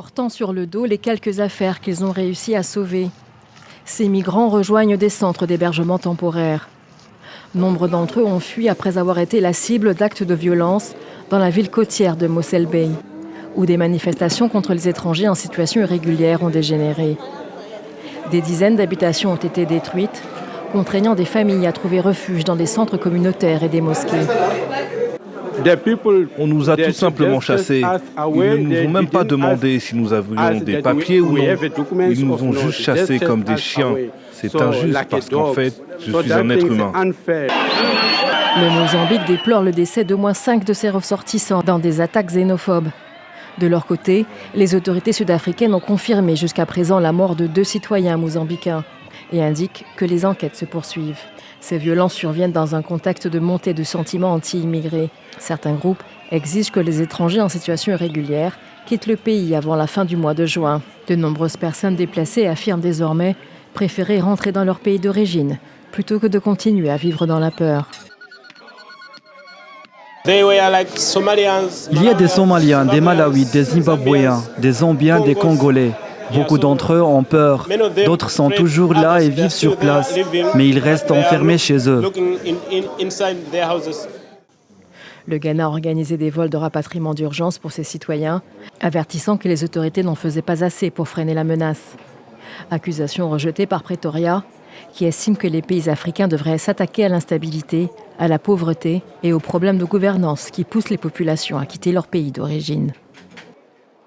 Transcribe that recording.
portant sur le dos les quelques affaires qu'ils ont réussi à sauver. Ces migrants rejoignent des centres d'hébergement temporaires. Nombre d'entre eux ont fui après avoir été la cible d'actes de violence dans la ville côtière de Mossel Bay, où des manifestations contre les étrangers en situation irrégulière ont dégénéré. Des dizaines d'habitations ont été détruites, contraignant des familles à trouver refuge dans des centres communautaires et des mosquées. On nous a tout simplement chassés. Ils ne nous ont même pas demandé si nous avions des papiers ou non. Ils nous ont juste chassés comme des chiens. C'est injuste parce qu'en fait, je suis un être humain. Le Mozambique déplore le décès d'au moins 5 de ses ressortissants dans des attaques xénophobes. De leur côté, les autorités sud-africaines ont confirmé jusqu'à présent la mort de 2 citoyens mozambicains et indiquent que les enquêtes se poursuivent. Ces violences surviennent dans un contexte de montée de sentiments anti-immigrés. Certains groupes exigent que les étrangers en situation irrégulière quittent le pays avant la fin du mois de juin. De nombreuses personnes déplacées affirment désormais préférer rentrer dans leur pays d'origine plutôt que de continuer à vivre dans la peur. Il y a des Somaliens, des Malawites, des Zimbabwéens, des Zambiens, des Congolais. Beaucoup d'entre eux ont peur. D'autres sont toujours là et vivent sur place, mais ils restent enfermés chez eux. Le Ghana a organisé des vols de rapatriement d'urgence pour ses citoyens, avertissant que les autorités n'en faisaient pas assez pour freiner la menace. Accusation rejetée par Pretoria, qui estime que les pays africains devraient s'attaquer à l'instabilité, à la pauvreté et aux problèmes de gouvernance qui poussent les populations à quitter leur pays d'origine.